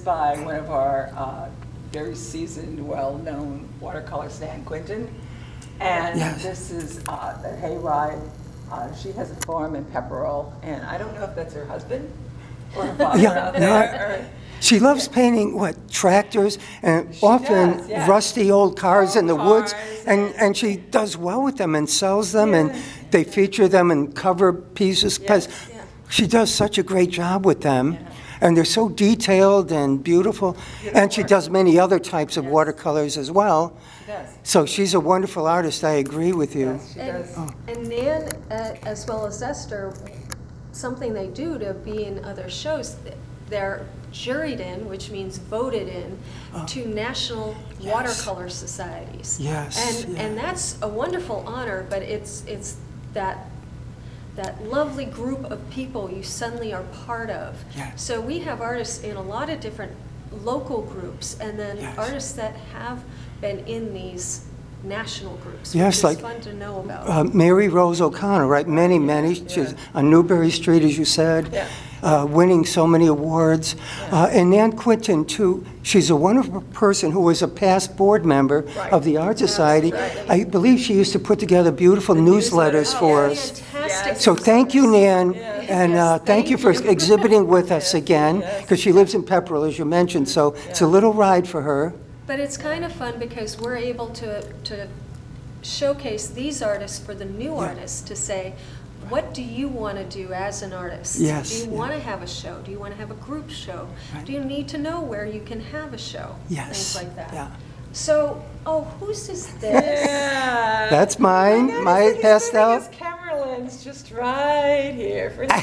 by one of our very seasoned, well-known watercolorist, Nan Quinton. And this is the Hayride. She has a farm in Pepperell, and I don't know if that's her husband or her father out there. She loves painting, tractors and often rusty old cars in the woods, and she does well with them and sells them, and they feature them in cover pieces. She does such a great job with them, and they're so detailed and beautiful, and she does many other types of watercolors as well. So she's a wonderful artist, I agree with you. And Nan, as well as Esther, something they do to be in other shows, they're juried in, which means voted in, to national watercolor societies. And that's a wonderful honor, but it's that lovely group of people you suddenly are part of. So we have artists in a lot of different local groups, and then artists that have been in these national groups, which is like fun to know about. Mary Rose O'Connor, right? Many. She's on Newberry Street, as you said, winning so many awards. And Nan Quinton, too, she's a wonderful person who was a past board member of the Art Society. I believe she used to put together beautiful newsletters for us. So thank you, Nan, and thank you for exhibiting with us again, because she lives in Pepperell, as you mentioned, so it's a little ride for her. But it's kind of fun because we're able to showcase these artists for the new artists to say, what do you want to do as an artist? Do you want to have a show? Do you want to have a group show? Do you need to know where you can have a show? Things like that. So, whose is this? That's mine, my pastel. Camerlin's just right here for now.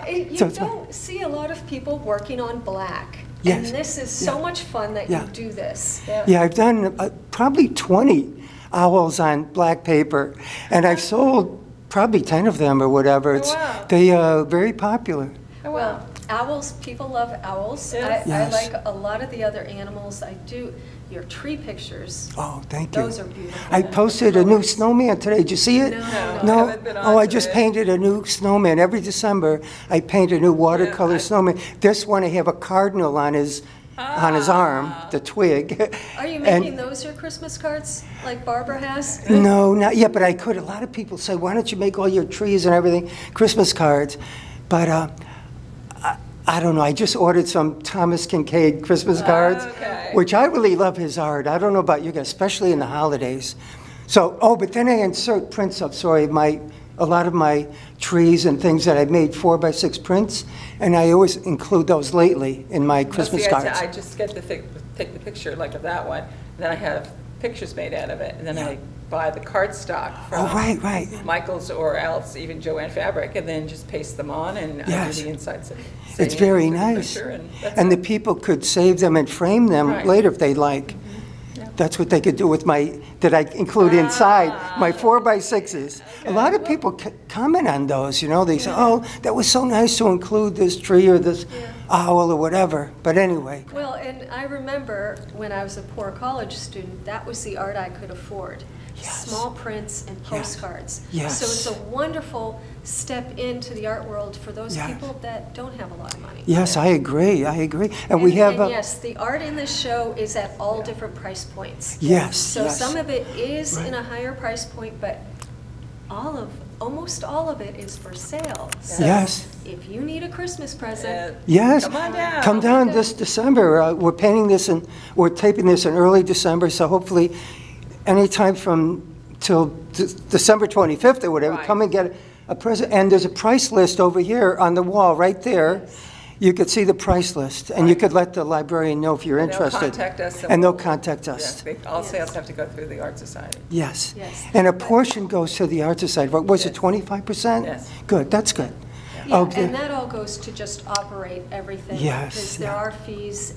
You don't see a lot of people working on black. And this is so much fun that you do this. I've done probably 20 owls on black paper, and I've sold probably 10 of them or whatever. They are very popular. Well, owls, people love owls. I like a lot of the other animals. I do. Your tree pictures. Oh, thank you. Those are beautiful. I posted a new snowman today. Did you see it? No. Oh, I just painted a new snowman. Every December, I paint a new watercolor snowman. This one, I have a cardinal on his arm, the twig. Are you making those your Christmas cards, like Barbara has? No, not yet, but I could. A lot of people say, why don't you make all your trees and everything Christmas cards? But I don't know. I just ordered some Thomas Kincaid Christmas cards, which I really love his art. I don't know about you guys, especially in the holidays. So, but then I insert prints of, a lot of my trees and things that I made 4x6 prints, and I always include those lately in my Christmas cards. I just get take the picture like of that one, and then I have pictures made out of it, and then I buy the cardstock from Michael's or else even Joanne Fabric, and then just paste them on, and I do the insides. It's very nice. And the people could save them and frame them later if they like. That's what they could do with that I include inside, my 4x6s. A lot of people comment on those, they say, oh, that was so nice to include this tree or this owl or whatever. But anyway. Well, and I remember when I was a poor college student, that was the art I could afford. Small prints and postcards. So it's a wonderful step into the art world for those people that don't have a lot of money. I agree. And we have... yes, the art in this show is at all different price points. So some of it is in a higher price point, but almost all of it is for sale. So if you need a Christmas present, come on down. Come down this December. We're painting this and we're taping this in early December, so hopefully anytime till December 25th or whatever, come and get a present. And there's a price list over here on the wall right there. You could see the price list, and you could let the librarian know if you're interested. They'll contact us. And they'll contact us. All sales have to go through the Art Society. And a portion goes to the Art Society. What was it, 25%? Good, that's good. And that all goes to just operate everything. Because there are fees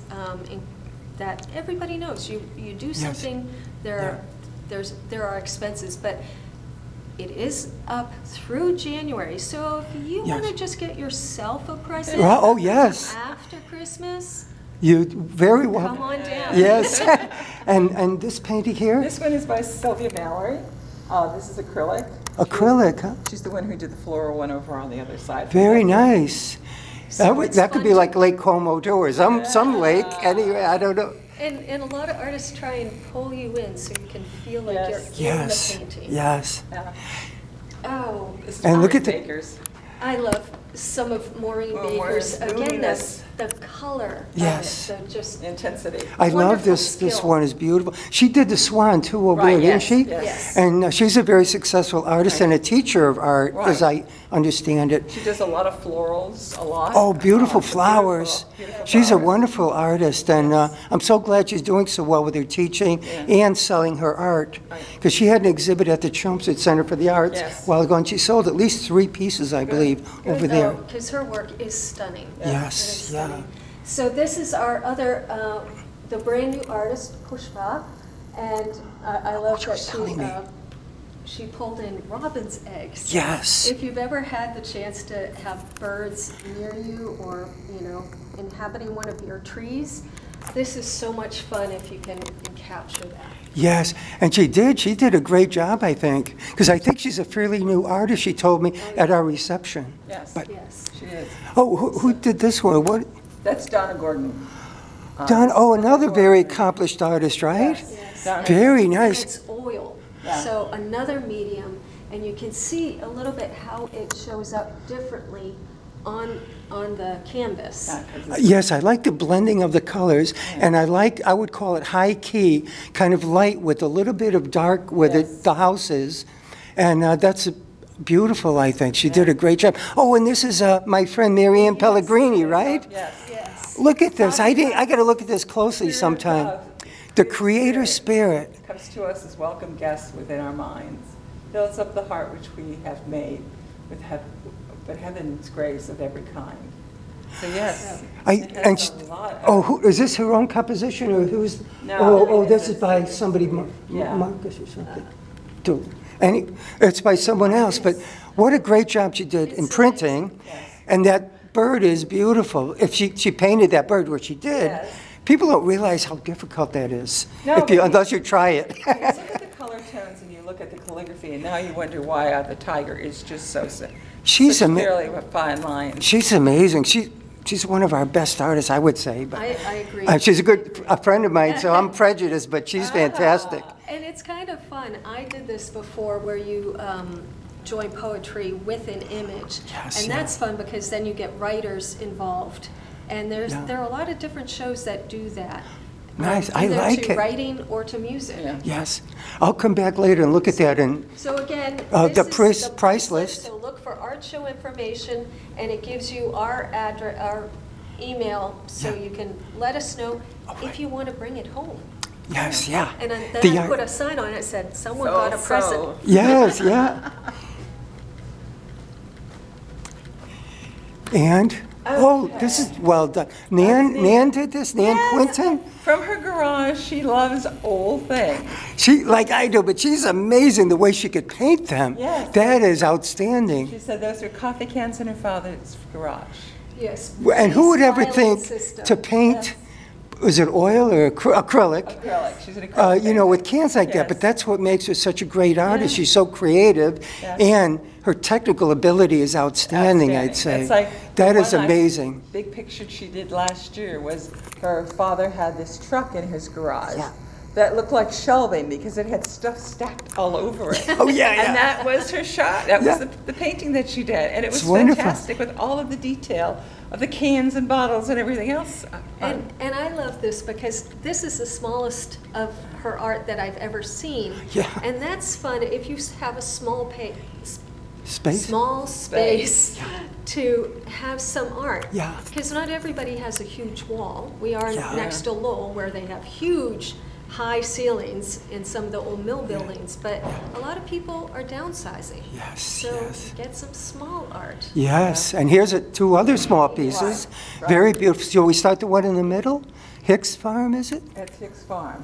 that everybody knows. You do something, there are expenses, but it is up through January. So if you want to just get yourself a present after Christmas, you very well. Come on down. And this painting here? This one is by Sylvia Mallory. This is acrylic. Acrylic, huh? She's the one who did the floral one over on the other side. Very nice. So it's that could fun be to- like Lake Como too, or some lake, anyway, I don't know. And a lot of artists try and pull you in so you can feel like Yes. you're in Yes, the painting. yes. Yeah. Oh, This is And look Maureen at the- Baker's. I love some of Maureen Oh, Baker's. Maureen's Again, moodiness. the color Yes. of it, so just Intensity. I love Wonderful this skill. one is beautiful. She did the Swan too over Right, there, didn't yes, she? yes. Yes. And she's a very successful artist and a teacher of art, as I Right. understand it. She does a lot of florals, a lot. Oh, beautiful Beautiful, flowers. beautiful She's a flowers. wonderful artist, and I'm so glad she's doing so well with her teaching Yeah. and selling her art. Right. Because she had an exhibit at the Chelmsford Center for the Arts Yes. a while ago, and she sold at least 3 pieces, I believe, over there. Because her work is stunning. Yes, It is yeah. stunning. So this is our other, the brand new artist, Pushpa, and I love she that was telling me. she pulled in robin's eggs. Yes. If you've ever had the chance to have birds near you or, inhabiting one of your trees, this is so much fun if you can capture that. Yes, and she did a great job, I think, because I think she's a fairly new artist, she told me at our reception. Yes, But, Yes. she is. oh, who did this one? What, That's Donna Gordon. Don, oh, another very accomplished artist, right? Yes. Donna- Very nice. It's oil, Yeah. so another medium, and you can see a little bit how it shows up differently on the canvas. Yeah, 'cause it's- Yes, I like the blending of the colors, and I would call it high key, kind of light with a little bit of dark where Yes. the house is, and that's beautiful, I think. She did a great job. Oh, and this is my friend Marianne Pellegrini, right? Yes. Yes. Look at this. I got to look at this closely sometime. The creator spirit. Comes to us as welcome guests within our minds, builds up the heart which we have made with but heaven's grace of every kind. So yes, it has a lot of- Is this her own composition, or who's? No, This is it's- by somebody, Yeah. Marcus or something. It's by someone else, but what a great job she did in It's printing. amazing. Yes. And that bird is beautiful. If she painted that bird, which she did, Yes. people don't realize how difficult that is, No, unless you try it. You look at the color tones and you look at the calligraphy, and now you wonder why the tiger is just so She's such ama- clearly fine lines. She's amazing. She's one of our best artists, I would say. But, I agree. she's a friend of mine, so I'm prejudiced, but she's fantastic. And it's kind of fun. I did this before where you join poetry with an image. Yes, And yeah. that's fun because then you get writers involved. And there are a lot of different shows that do that. Nice. I Either like to it. writing or to music. Yeah. Yes. I'll come back later and look at that. And So again, The this is the price list. So look for art show information, and it gives you our address, our email, so Yeah. you can let us know right. if you want to bring it home. yes, yeah. And then The I art- put a sign on it that said, someone So- got a present. so- Yes, yeah. And, this is well done. Nan did this? Nan Yes, Quinton? From her garage, she loves old things. She, like I do, but she's amazing the way she could paint them. Yes. That is outstanding. She said those are coffee cans in her father's garage. Yes. And who would ever Filing think system. to paint, was it oil or acrylic? Acrylic, she's an acrylic. With cans like that, but Yes. that's what makes her such a great artist. Yeah. She's so creative, Yes. and her technical ability is outstanding, I'd say. It's like That the is one amazing. Big picture she did last year was her father had this truck in his garage Yeah. that looked like shelving because it had stuff stacked all over it. Oh, yeah, yeah. And that was her shot. That Yeah. was the painting that she did. And it was It's wonderful. fantastic with all of the detail of the cans and bottles and everything else. And I love this because this is the smallest of her art that I've ever seen. Yeah. And that's fun if you have a small Space? small space to have some art. Yeah. Because not everybody has a huge wall. We are Yeah. next to Lowell where they have huge high ceilings in some of the old mill buildings, but a lot of people are downsizing. Yes, So yes. get some small art. Yes, and here's two other small pieces. Right. Very beautiful. So we start the one in the middle? Hicks Farm, is it? At Hicks Farm.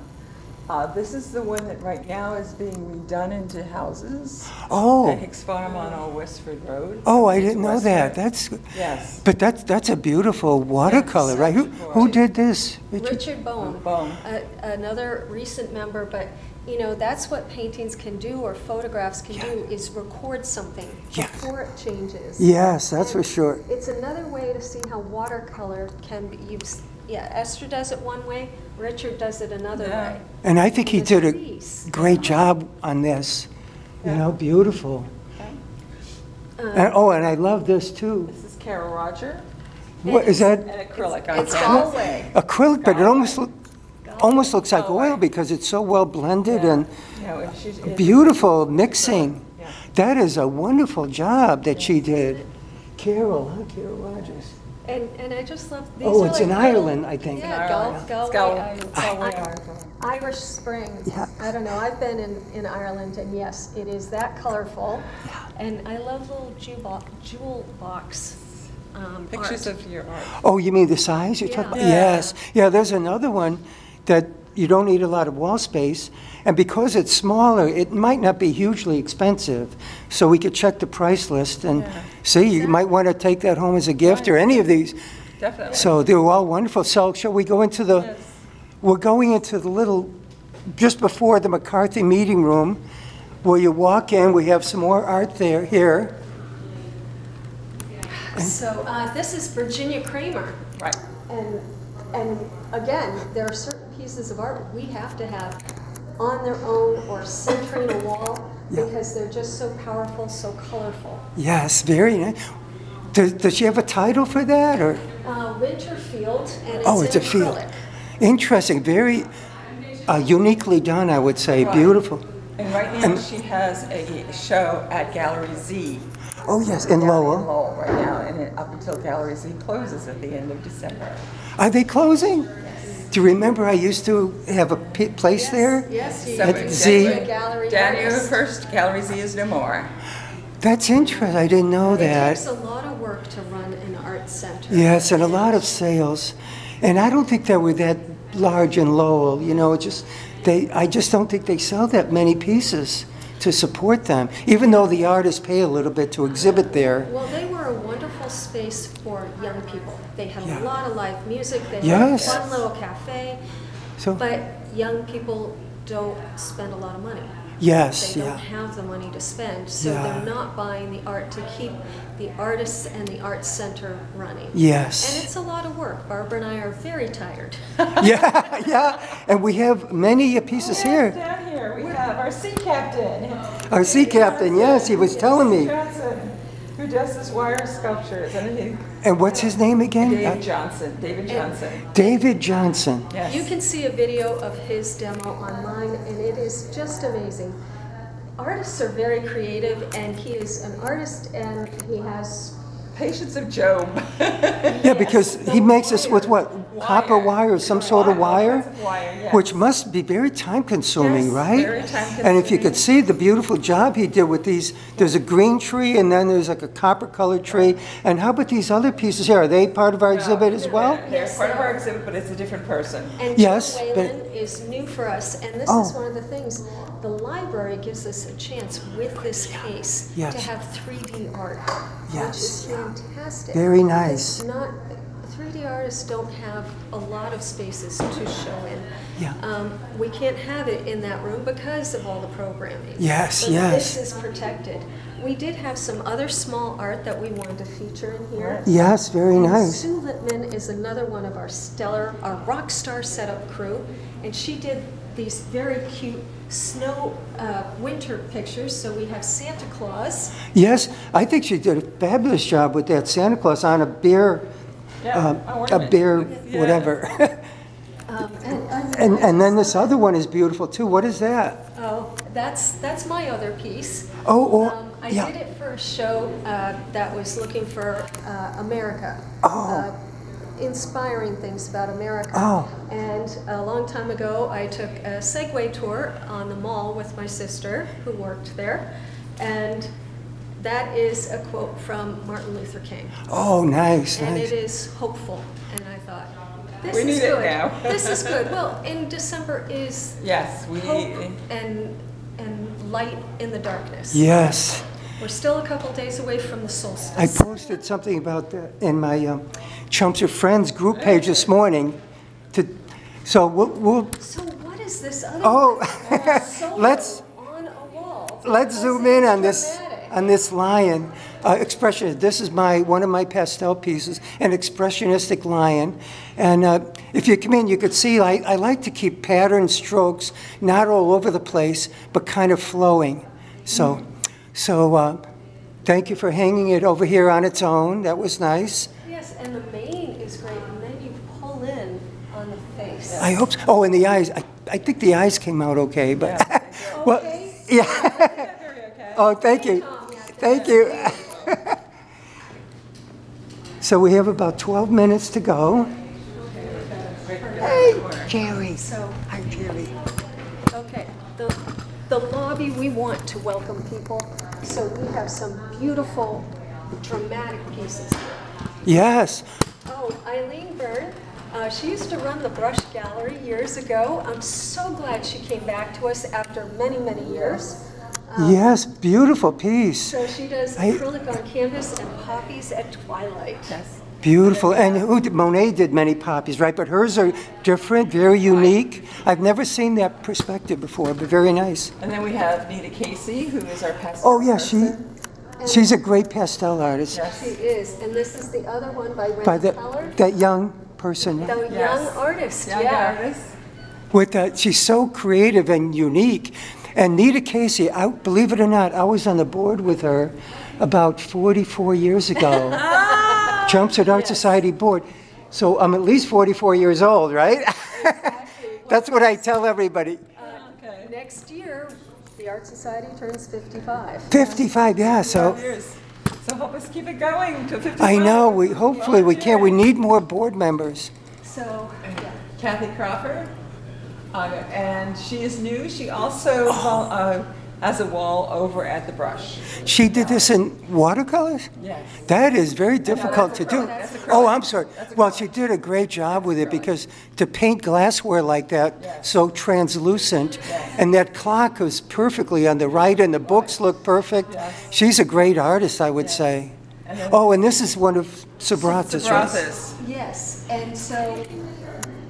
This is the one that right now is being redone into houses. Oh. At Hicks Farm on Old Westford Road. Oh, I It's didn't know Westford. that. That's, Yes. but that's a beautiful watercolor, right? Who did this? Richard Bohm, Bohm. another recent member, but you know, that's what paintings can do, or photographs can do, is record something before it changes. Yes, that's for sure. It's another way to see how watercolor can be used. Yeah, Esther does it one way, Richard does it another way. And I think he did a great job on this. You know, beautiful. And I love this too. This is Carol Roger. What is that? An acrylic. It's Galway. Acrylic, but it almost looks like oil because it's so well blended and beautiful mixing. That is a wonderful job that she did. Carol Rogers. And I just love these. Oh, it's in Ireland, I think. Yeah, Galway. Irish Springs. Yeah. I don't know. I've been in Ireland, and yes, it is that colorful. Yeah. And I love little jewel box pictures art. of your art. Oh, you mean the size you're talking about? Yes. Yeah, there's another one that you don't need a lot of wall space. And because it's smaller, it might not be hugely expensive. So we could check the price list and see, you might want to take that home as a gift or any of these. Definitely. So they're all wonderful. So shall we go into the, we're going into the little, just before the McCarthy meeting room, where you walk in, we have some more art here. So this is Virginia Kramer. Right. And again, there are certain pieces of art we have to have on their own or centering a wall because they're just so powerful, so colorful. Yes, very nice. Does she have a title for that, or? Winterfield, and it's a in field. acrylic. Interesting, very uniquely done, I would say. Right. Beautiful. And right now she has a show at Gallery Z. Oh yes, in Lowell. In Lowell right now, and up until Gallery Z closes at the end of December. Are they closing? Do you remember I used to have a place there? Yes, you at Z. January 1st, Gallery Z is no more. That's interesting. I didn't know that. It takes a lot of work to run an art center. Yes, and a lot of sales. And I don't think they were that large in Lowell. You know, I just don't think they sell that many pieces to support them, even though the artists pay a little bit to exhibit there. Well, they were a wonderful space for young people. They had a lot of live music. They had a fun little cafe. But young people don't spend a lot of money. Yes, they don't have the money to spend, so they're not buying the art to keep the artists and the art center running. Yes. And it's a lot of work. Barbara and I are very tired. And we have many pieces here. Down here we have our sea captain. Our sea captain, yes, he was telling me. Johnson, who does this wire sculptures. And what's his name again? David Johnson. David Johnson. Yes. You can see a video of his demo online, and it is just amazing. Artists are very creative, and he is an artist, and he has Patience of Job. Because he makes us with what? Copper wire or some sort of wire? Yes. Which must be very time-consuming, right? Very time-consuming. And if you could see the beautiful job he did with these, there's a green tree and then there's like a copper-colored tree. And how about these other pieces here? Are they part of our exhibit as well? They're part of our exhibit, but it's a different person. And Joe Whalen is new for us, and this is one of the things. The library gives us a chance with this case to have 3D art, which is fantastic. Very nice. 3D artists don't have a lot of spaces to show in. Yeah. We can't have it in that room because of all the programming. Yes, but this is protected. We did have some other small art that we wanted to feature in here. Yes, very nice. Sue Littman is another one of our rock star setup crew, and she did these very cute snow winter pictures. So we have Santa Claus. Yes, I think she did a fabulous job with that Santa Claus on a bear, whatever. And then this other one is beautiful too. What is that? Oh, that's my other piece. I did it for a show that was looking for America. Inspiring things about America. And a long time ago, I took a Segway tour on the mall with my sister, who worked there, and that is a quote from Martin Luther King. Oh, nice. And it is hopeful, and I thought, this we is need good. It now. This is good. Well, in December is hope and light in the darkness. Yes. We're still a couple days away from the solstice. I posted something about that in my Chelmsford Friends group page this morning. So we'll So what is this other one? So on a wall. Let's zoom in on this lion. Expressionist. This is one of my pastel pieces, an expressionistic lion. And if you come in, you could see I like to keep pattern strokes not all over the place, but kind of flowing. So thank you for hanging it over here on its own. That was nice. Yes, and the mane is great, and then you pull in on the face. I hope so. Oh, and the eyes. I think the eyes came out okay, but well, yeah. Oh, thank you. Thank you. So we have about 12 minutes to go. Hey, Jerry. Hi, Jerry. Okay, the lobby, we want to welcome people, so we have some beautiful, dramatic pieces. Yes. Oh, Elaine Byrne. She used to run the Brush Gallery years ago. I'm so glad she came back to us after many, many years. Yes, beautiful piece. So she does acrylic on canvas and poppies at twilight. Yes. Beautiful. And Monet did many poppies, right? But hers are different, very unique. I've never seen that perspective before, but very nice. And then we have Nita Casey, who is our pastel Oh, yeah, person. she's a great pastel artist. Yes. She is. And this is the other one by Randy Keller. That young person. The young artist, Young artist. She's so creative and unique. And Nita Casey, believe it or not, I was on the board with her about 44 years ago. Chelmsford Art Society board. So I'm at least 44 years old, right? Exactly. That's what I tell everybody. Okay. Next year, the Art Society turns 55. 55, yeah. So years. So help us keep it going to 55. I know. Hopefully we can. We need more board members. So, yeah. Kathy Crawford. And she is new. She also has a wall over at the Brush. She did this in watercolors? Yes. That is very difficult to do. That's acrylic. Oh, I'm sorry. Well, she did a great job with it because to paint glassware like that, so translucent, and that clock was perfectly on the right, and the books look perfect. Yes. She's a great artist, I would say. And this is one of Sobrata's, right? Yes, and so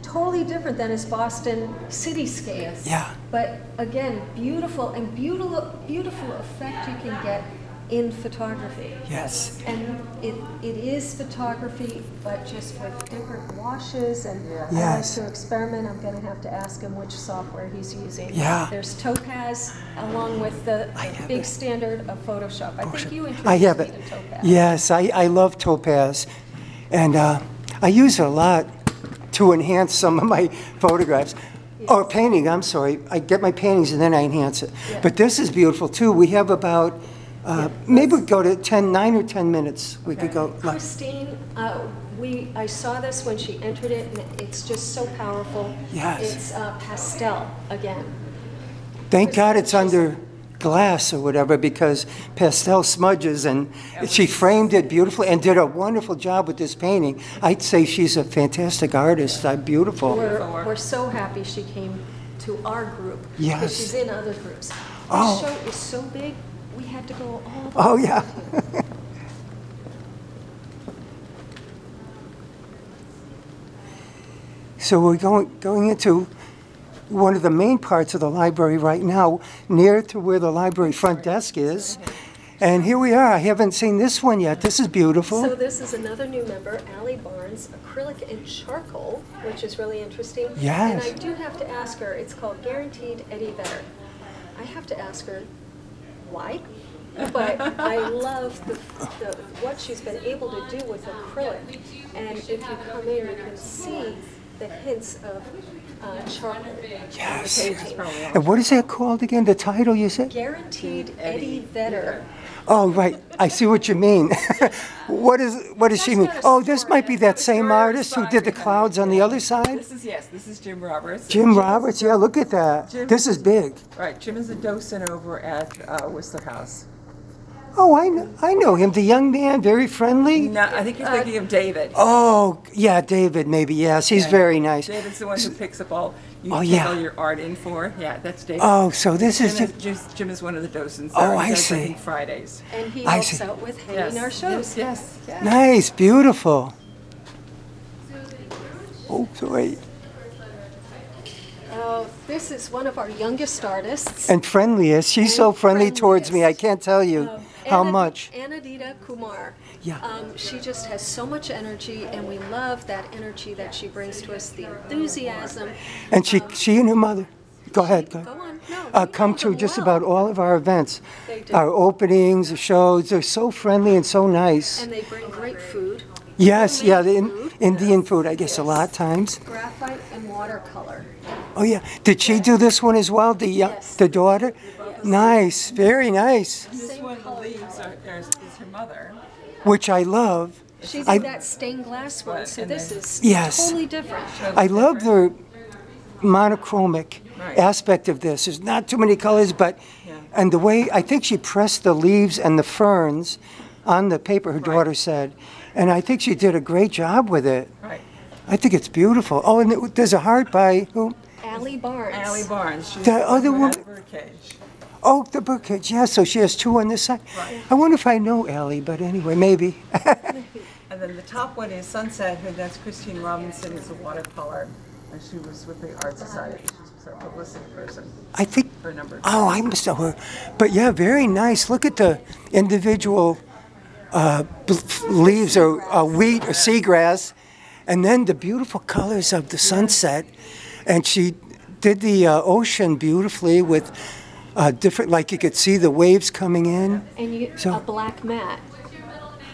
totally different than his Boston cityscape. Yeah. But again, beautiful effect you can get in photography. Yes. And it is photography, but just with different washes, and I like Yes. to experiment. I'm going to have to ask him which software he's using. Yeah. There's Topaz, along with the big standard of Photoshop. I think you I have introduced it. me to Topaz. Yes, I love Topaz. And I use it a lot to enhance some of my photographs. Or painting, I'm sorry. I get my paintings and then I enhance it. Yeah. But this is beautiful too. We have about, maybe we go to 9 or 10 minutes. We could go. Christine, I saw this when she entered it, and it's just so powerful. Yes. It's pastel again. Thank God it's under glass or whatever, because pastel smudges, and she framed it beautifully and did a wonderful job with this painting. I'd say she's a fantastic artist. Beautiful. We're so happy she came to our group. Yes. Because she's in other groups. This show is so big, we had to go all the way. Oh, yeah. So we're going into one of the main parts of the library right now, near to where the library front desk is. And here we are. I haven't seen this one yet. This is beautiful. So this is another new member, Allie Barnes, acrylic and charcoal, which is really interesting. Yes. And I do have to ask her, it's called Guaranteed Eddie Vedder. I have to ask her why, but I love what she's been able to do with acrylic. And if you come in, you can see the hints of charcoal. Yes. And what is that called again, the title you said? Guaranteed Eddie Vedder. Oh, right. I see what you mean. What does she mean? Oh, this might be that same artist who did the clouds on the other side? This is Jim Roberts. Jim Roberts, yeah, look at that. This is big. Right, Jim is a docent over at Whistler House. Oh, I know him, the young man, very friendly. No, I think you're thinking of David. Oh, yeah, David, maybe, yes. He's very nice. David's the one who picks up all Oh, take yeah. all your art in for. Yeah, that's David. Oh, so this is Jim is one of the docents. Oh, there. I He does, see. think, Fridays. And he I helps see. out with hanging our shows. Yes. nice, beautiful. Oh, sorry. Oh, This is one of our youngest artists. And friendliest. She's so friendly towards me. I can't tell you how much. Anadita Kumar. Yeah. She just has so much energy, and we love that energy that she brings to us, the enthusiasm. And she and her mother, go ahead. Go on. No, come to just about all of our events. They do. Our openings, the shows, they're so friendly and so nice. And they bring great food. Yes, yeah, the food. Indian food, I guess, a lot of times. Graphite and watercolor. Oh, yeah. Did she do this one as well, Yes. the daughter? Yes. Nice, very nice. This Same one, the color leaves palette. is her mother. Which I love. She did I- that stained glass one, so And this then- is Yes. totally different. I love the monochromic Right. aspect of this. There's not too many colors, but, Yeah. and the way, I think she pressed the leaves and the ferns on the paper, her daughter said. And I think she did a great job with it. Right. I think it's beautiful. Oh, and there's a heart by who? Allie Barnes. Allie Barnes. She's The other who one- had the birdcage. Oh, the birdcage, yeah, so she has two on this side. Right. I wonder if I know Allie, but anyway, maybe. And then the top one is Sunset, who that's Christine Robinson, is a watercolor, and she was with the Art Society. She's our publicity person I think, for a number of oh, I must know her. But yeah, very nice. Look at the individual leaves or wheat or seagrass, and then the beautiful colors of the sunset. And she did the ocean beautifully with different, like you could see the waves coming in. And So- a black mat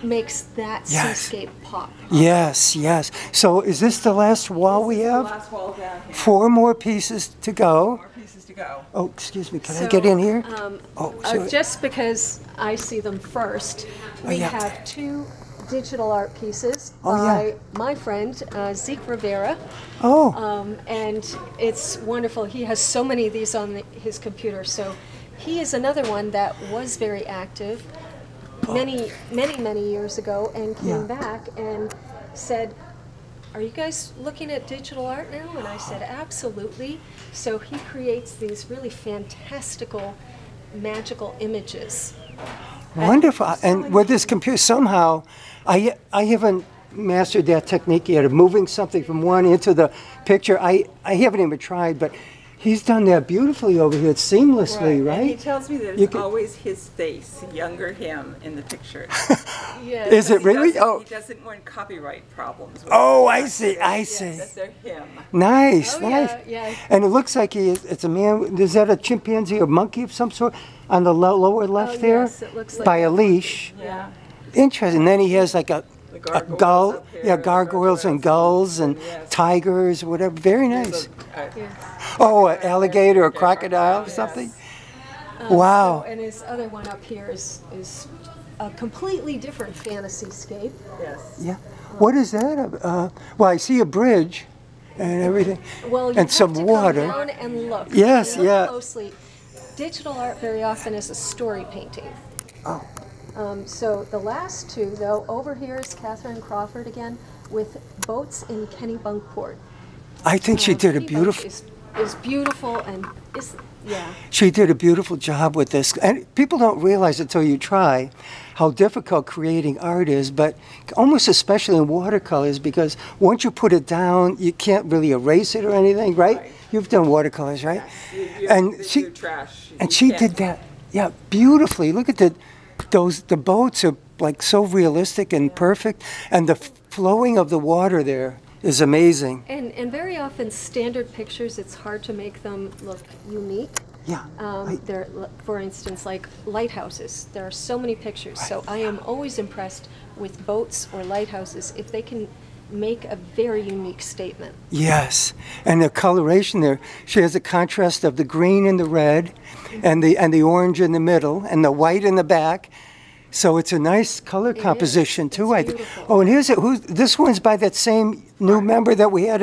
makes that Yes. seascape pop. Yes, yes. So is this the last wall we This is the have? last wall down here. 4 more pieces to go. More pieces to go. Oh, excuse me, can I get in here? Oh, sorry. Just because I see them first, we yeah. have 2 digital art pieces Oh, by yeah. my friend Zeke Rivera. Oh, And it's wonderful. He has so many of these on his computer. So he is another one that was very active many years ago and came Yeah. back and said, "Are you guys looking at digital art now?" And I said, "Absolutely." So he creates these really fantastical, magical images. wonderful. And with this computer, somehow, I haven't mastered that technique yet of moving something from one into the picture. I haven't even tried, but he's done that beautifully over here, seamlessly, right? And he tells me that You it's can- always his face, younger him, in the pictures. Yes. Is it really? He Oh, doesn't want copyright problems. with oh, it. I see, I Yes, see. that they're him. Nice, Oh, nice. yeah. And it looks like it's a man. Is that a chimpanzee or monkey of some sort on the lower left Oh, there? yes, it looks like by a a leash. Yeah. Interesting. Then he has like a gargoyles gull, up here, yeah, the gargoyles and gulls and yes. tigers, whatever. Very nice. There's Yes. Oh, an alligator or crocodile or something. Wow. So, and his other one up here is a completely different fantasy scape. yes. Yeah. What is that? Well, I see a bridge and everything, Well, you and have some to water. come down and look. Yes, Look yeah. closely. Digital art very often is a story painting. Oh. So the last 2, though, over here is Catherine Crawford again with boats in Kennebunkport. I think she did a Kennebunkport beautiful. Is beautiful and is yeah. She did a beautiful job with this. And people don't realize until you try how difficult creating art is, but almost especially in watercolors, because once you put it down, you can't really erase it or anything, right? Right. You've done watercolors, right? And she trash. and she did that, yeah, beautifully. Look at the boats are like so realistic and perfect, and the flowing of the water there is amazing. And very often standard pictures, it's hard to make them look unique. Yeah. There, for instance, like lighthouses. There are so many pictures. So I am always impressed with boats or lighthouses if they can make a very unique statement. Yes, and the coloration there, she has a contrast of the green and the red, and the orange in the middle, and the white in the back. So it's a nice color composition is. too. It's I think. beautiful. Oh, and here's it. This one's by that same new member that we had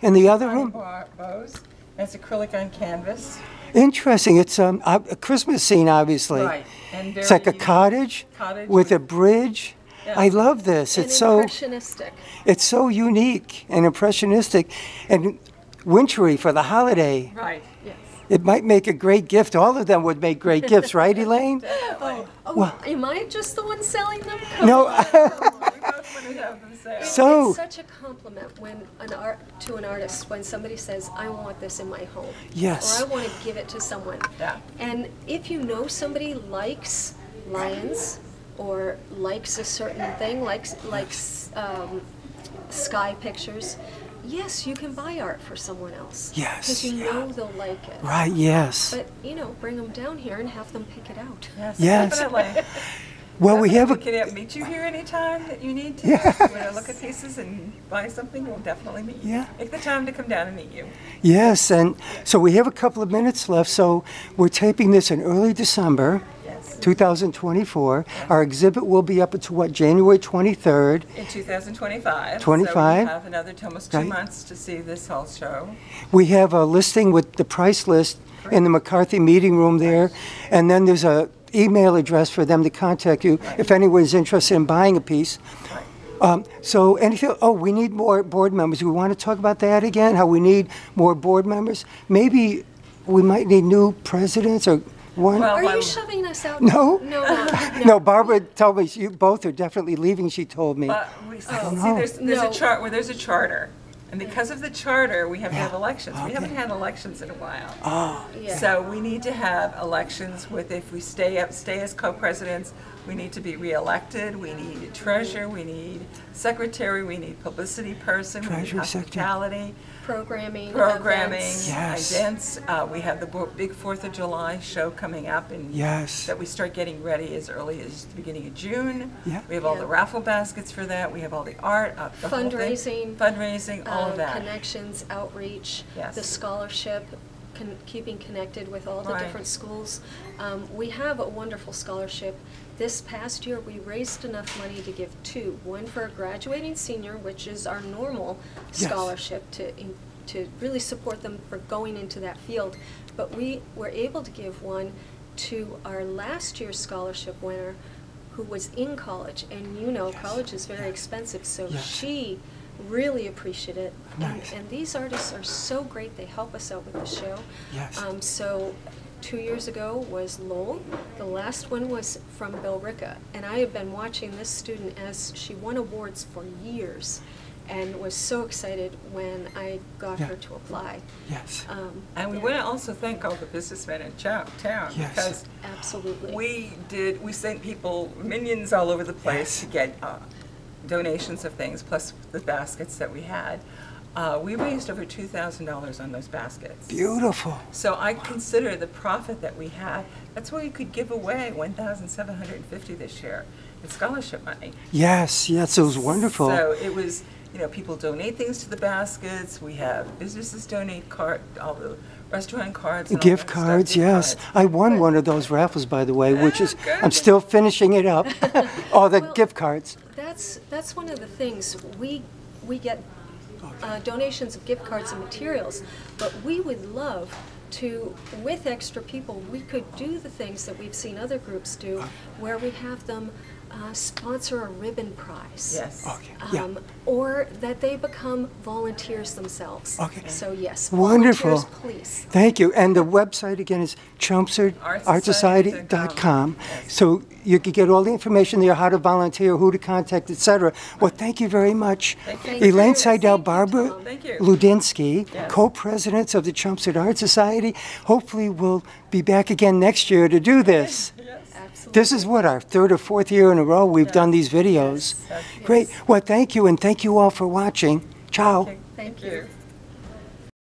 in the other room. Bows. It's acrylic on canvas. Interesting. It's a Christmas scene, obviously. Right. And It's like a very cottage Cottage with a bridge. Yeah. I love this. And It's so impressionistic. it's so unique and impressionistic and wintry for the holiday. Right. Yes. It might make a great gift. All of them would make great gifts, right, Elaine? Oh, Well- am I just the one selling them? No, We both want to have them sale. So- It's such a compliment when to an artist when somebody says, "I want this in my home," Yes. or "I want to give it to someone." Yeah. And if you know somebody likes lions or likes a certain thing, likes sky pictures, yes, you can buy art for someone else. Yes, Because you yeah. know they'll like it. Right, yes. But, bring them down here and have them pick it out. Yes, Yes. definitely. Well, we have We a, can meet you here anytime that you need to. Yes. If you want to look at pieces and buy something, we'll definitely meet you. Yeah. Make the time to come down and meet you. yes, and so we have a couple of minutes left, so we're taping this in early December, Yes. 2024. Our exhibit will be up until what, January 23rd? In 2025. 25. So we have another almost 2 Right. months to see this whole show. We have a listing with the price list in the McCarthy meeting room there, and then there's a email address for them to contact you if anyone's interested in buying a piece. So anything, we need more board members. Do we want to talk about that again, how we need more board members? Maybe we might need new presidents or one. Well, Are you shoving us out? No? No. No, Barbara told me you both are definitely leaving, she told me. But we see, know. there's No. a chart where there's a charter. And because of the charter, we have to have elections. We haven't had elections in a while. Oh, Yeah. So we need to have elections with, if we stay as co-presidents, we need to be re-elected, we need a treasurer, we need secretary, we need publicity person, we need Treasurer, secretary. hospitality, Programming. programming, events. Yes. events. We have the big 4th of July show coming up and yes. that we start getting ready as early as the beginning of June. Yeah. We have all Yeah. the raffle baskets for that, we have all the art, the whole thing. Fundraising. Fundraising, all of that. Connections, outreach, Yes. the scholarship, keeping connected with all the Right. different schools. We have a wonderful scholarship. This past year, we raised enough money to give two. One for a graduating senior, which is our normal Yes. scholarship to really support them for going into that field. But we were able to give one to our last year's scholarship winner who was in college. And college is very expensive, so Yes. she really appreciate it. Nice. And these artists are so great. They help us out with the show. Yes. So 2 years ago was Lowell. The last one was from Billerica. And I have been watching this student as she won awards for years and was so excited when I got Yeah. her to apply. Yes. And we want to also thank all the businessmen in town Yes. because Absolutely. we sent people, minions all over the place Yes. to get donations of things, plus the baskets that we had. We raised over $2,000 on those baskets. Beautiful. So I consider the profit that we had, that's why we could give away $1,750 this year in scholarship money. Yes, yes, it was wonderful. So it was, people donate things to the baskets. We have businesses donate all the restaurant cards. And all Gift that stuff, cards, gift yes. cards. I won one of those raffles, by the way, which is, good. I'm still finishing it up. Oh, the Well, gift cards. That's one of the things. We get donations of gift cards and materials, but we would love to, with extra people, we could do the things that we've seen other groups do, where we have them sponsor a ribbon prize. Yes. Okay, yeah. Or that they become volunteers themselves. Okay. So yes, Wonderful. volunteers, please. Thank you. And the website again is chelmsfordartsociety.com. Yes. So you can get all the information there, how to volunteer, who to contact, etc. Well, thank you very much. Thank you. Elaine Thank you. Seidel, Thank you, Barbara Tom. Thank you. Ludinsky, Yes. co-presidents of the Chelmsford Art Society. Hopefully we'll be back again next year to do this. Yes. Absolutely. This is what, our third or fourth year in a row we've done these videos. Yes. Great. Well, thank you, and thank you all for watching. Ciao. Thank you. you.